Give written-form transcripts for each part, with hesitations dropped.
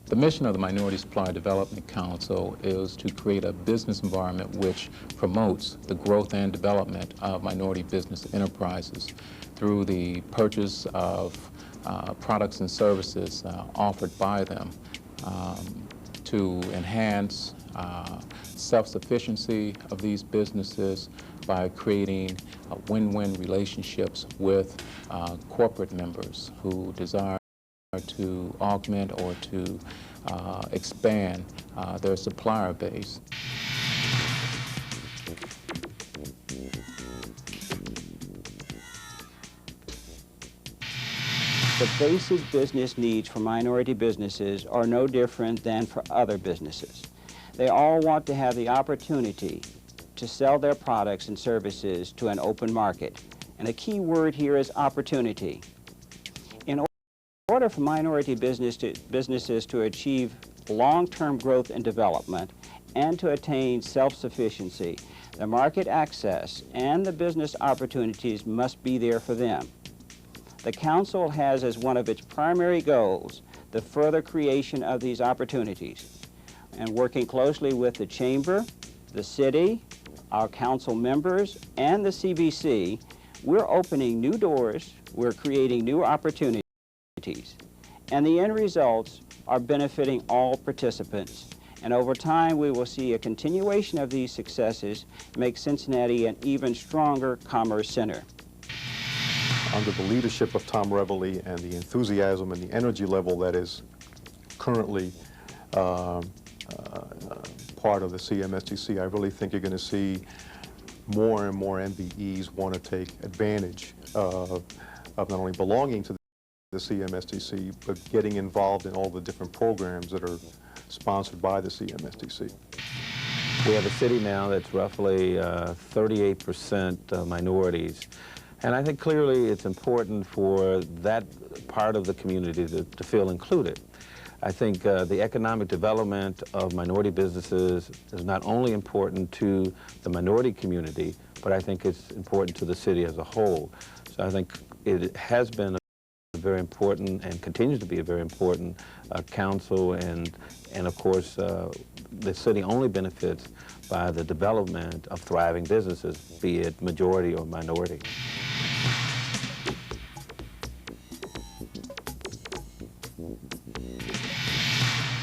The mission of the Minority Supplier Development Council is to create a business environment which promotes the growth and development of minority business enterprises through the purchase of products and services offered by them to enhance self-sufficiency of these businesses by creating win-win relationships with corporate members who desire to augment or to expand their supplier base. The basic business needs for minority businesses are no different than for other businesses. They all want to have the opportunity to sell their products and services to an open market. And a key word here is opportunity. In order for minority businesses to achieve long-term growth and development and to attain self-sufficiency, the market access and the business opportunities must be there for them. The Council has as one of its primary goals the further creation of these opportunities. And working closely with the Chamber, the City, our Council members, and the CBC, we're opening new doors, we're creating new opportunities, and the end results are benefiting all participants. And over time, we will see a continuation of these successes make Cincinnati an even stronger commerce center. Under the leadership of Tom Reveley and the enthusiasm and the energy level that is currently part of the CMSDC, I really think you're going to see more and more MBEs want to take advantage of not only belonging to the CMSDC, but getting involved in all the different programs that are sponsored by the CMSDC. We have a city now that's roughly 38% minorities. And I think clearly it's important for that part of the community to feel included. I think the economic development of minority businesses is not only important to the minority community, but I think it's important to the city as a whole. So I think it has been a very important and continues to be a very important council, and of course the city only benefits by the development of thriving businesses, be it majority or minority.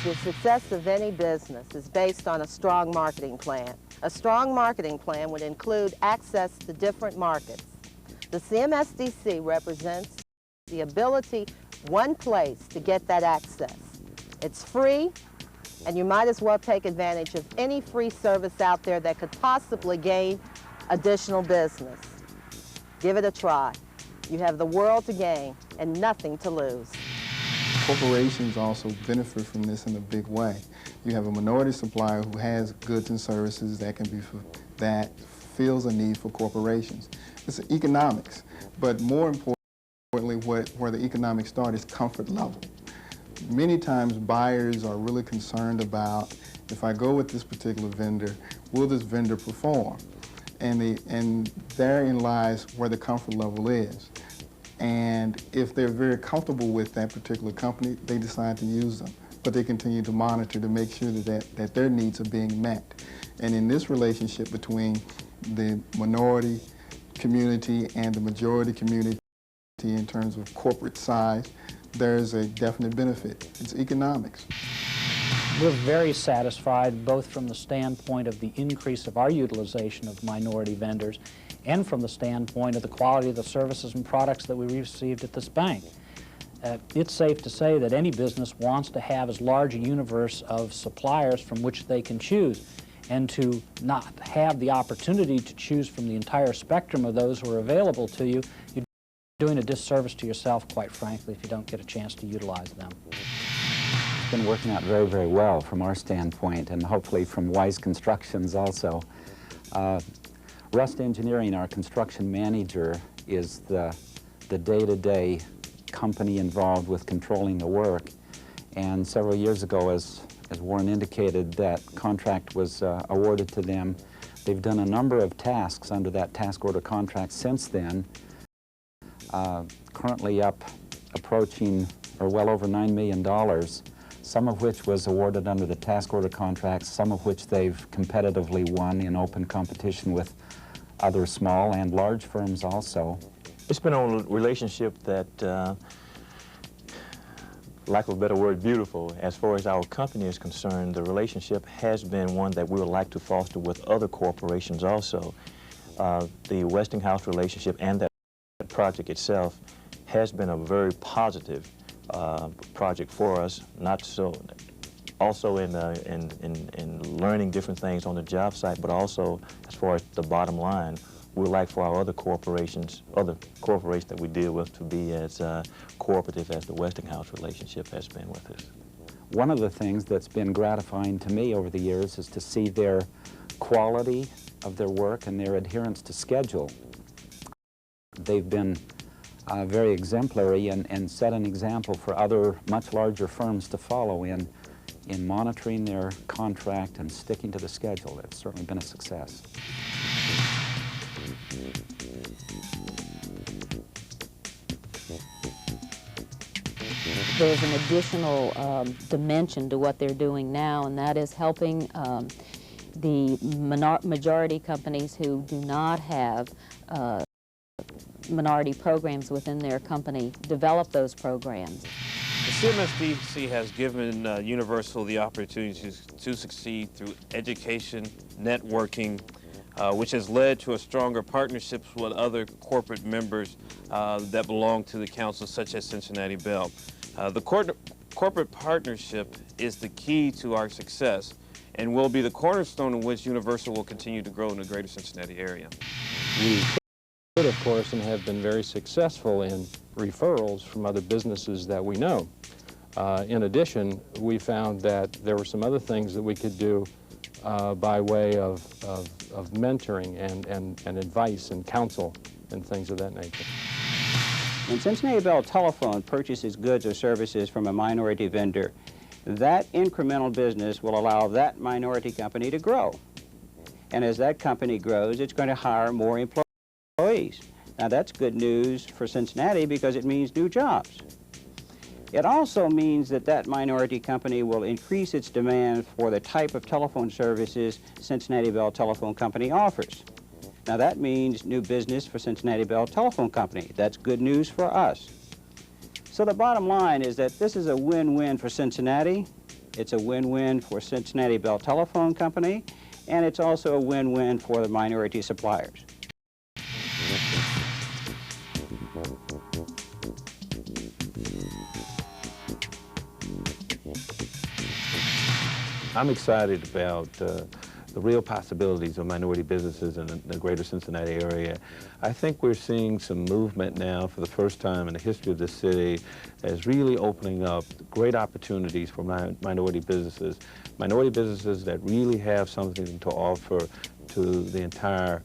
The success of any business is based on a strong marketing plan. A strong marketing plan would include access to different markets. The CMSDC represents the ability, one place to get that access. It's free, and you might as well take advantage of any free service out there that could possibly gain additional business. Give it a try. You have the world to gain and nothing to lose. Corporations also benefit from this in a big way. You have a minority supplier who has goods and services that fills a need for corporations. It's economics, but more importantly, where the economics start is comfort level. Many times buyers are really concerned about, if I go with this particular vendor, will this vendor perform? And therein lies where the comfort level is. And if they're very comfortable with that particular company, they decide to use them. But they continue to monitor to make sure that their needs are being met. And in this relationship between the minority community and the majority community in terms of corporate size, there's a definite benefit. It's economics. We're very satisfied both from the standpoint of the increase of our utilization of minority vendors and from the standpoint of the quality of the services and products that we received at this bank. It's safe to say that any business wants to have as large a universe of suppliers from which they can choose, and to not have the opportunity to choose from the entire spectrum of those who are available to you, you're doing a disservice to yourself, quite frankly, if you don't get a chance to utilize them. It's been working out very, very well from our standpoint, and hopefully from Wise Constructions also. Rust Engineering, our construction manager, is the day-to-day company involved with controlling the work. And several years ago, as Warren indicated, that contract was awarded to them. They've done a number of tasks under that task order contract since then, currently approaching, or well over $9 million some of which was awarded under the task order contracts, some of which they've competitively won in open competition with other small and large firms also. It's been a relationship that, lack of a better word, beautiful. As far as our company is concerned, the relationship has been one that we would like to foster with other corporations also. The Westinghouse relationship and that project itself has been a very positive project for us, not so also in learning different things on the job site, but also as far as the bottom line. We would like for our other corporations that we deal with to be as cooperative as the Westinghouse relationship has been with us. One of the things that's been gratifying to me over the years is to see their quality of their work and their adherence to schedule. They've been very exemplary and set an example for other much larger firms to follow in monitoring their contract and sticking to the schedule. It's certainly been a success. There's an additional dimension to what they're doing now, and that is helping the majority companies who do not have minority programs within their company develop those programs. The CMSDC has given Universal the opportunity to succeed through education, networking, which has led to a stronger partnerships with other corporate members that belong to the council, such as Cincinnati Bell. The corporate partnership is the key to our success and will be the cornerstone in which Universal will continue to grow in the greater Cincinnati area. We could, of course, and have been very successful in referrals from other businesses that we know. In addition, we found that there were some other things that we could do by way of mentoring and advice and counsel and things of that nature. When Cincinnati Bell Telephone purchases goods or services from a minority vendor, that incremental business will allow that minority company to grow. And as that company grows, it's going to hire more employees. Now that's good news for Cincinnati because it means new jobs. It also means that that minority company will increase its demand for the type of telephone services Cincinnati Bell Telephone Company offers. Now that means new business for Cincinnati Bell Telephone Company. That's good news for us. So the bottom line is that this is a win-win for Cincinnati, it's a win-win for Cincinnati Bell Telephone Company, and it's also a win-win for the minority suppliers. I'm excited about the real possibilities of minority businesses in the greater Cincinnati area. I think we're seeing some movement now for the first time in the history of the city as really opening up great opportunities for minority businesses that really have something to offer to the entire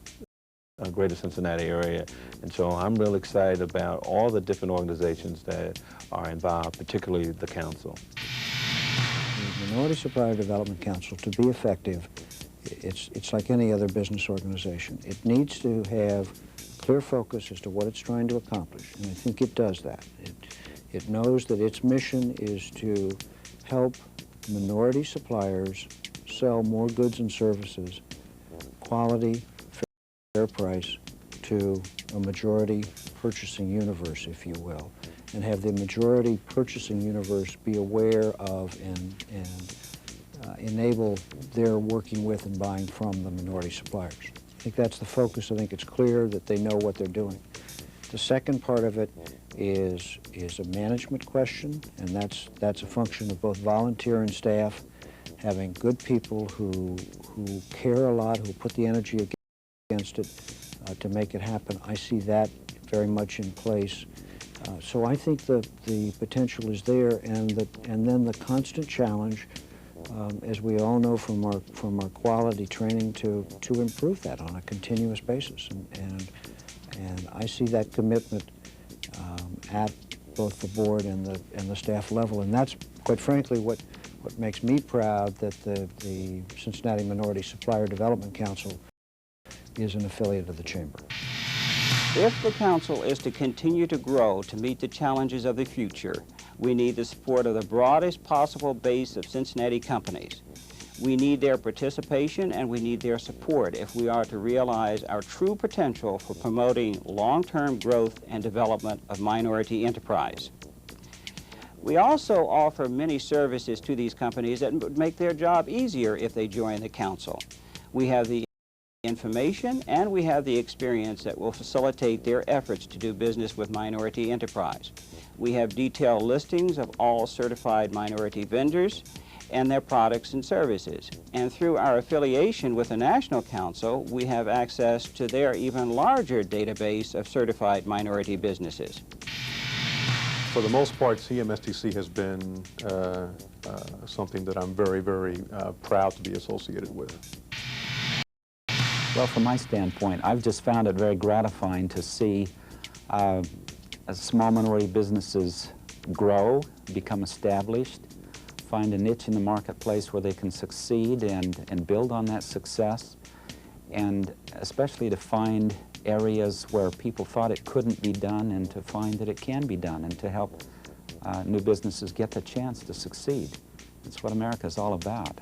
greater Cincinnati area. And so I'm real excited about all the different organizations that are involved, particularly the council. The Minority Supplier Development Council, to be effective, it's like any other business organization. It needs to have clear focus as to what it's trying to accomplish, and I think it does that. It knows that its mission is to help minority suppliers sell more goods and services, quality, fair price, to a majority purchasing universe, if you will, and have the majority purchasing universe be aware of and enable their working with and buying from the minority suppliers. I think that's the focus. I think it's clear that they know what they're doing. The second part of it is a management question, and that's a function of both volunteer and staff, having good people who care a lot, who put the energy against it to make it happen. I see that very much in place. So I think the potential is there, and then the constant challenge, as we all know from our quality training, to improve that on a continuous basis, and I see that commitment at both the board and the staff level, and that's quite frankly what makes me proud that the Cincinnati Minority Supplier Development Council is an affiliate of the Chamber. If the council is to continue to grow to meet the challenges of the future, We need the support of the broadest possible base of Cincinnati companies. We need their participation and we need their support if we are to realize our true potential for promoting long-term growth and development of minority enterprise. We also offer many services to these companies that would make their job easier if they join the council. We have the information and we have the experience that will facilitate their efforts to do business with minority enterprise. We have detailed listings of all certified minority vendors and their products and services. And through our affiliation with the National Council, we have access to their even larger database of certified minority businesses. For the most part, CMSTC has been something that I'm very, very proud to be associated with. Well, from my standpoint, I've just found it very gratifying to see small minority businesses grow, become established, find a niche in the marketplace where they can succeed and build on that success, and especially to find areas where people thought it couldn't be done and to find that it can be done and to help new businesses get the chance to succeed. That's what America is all about.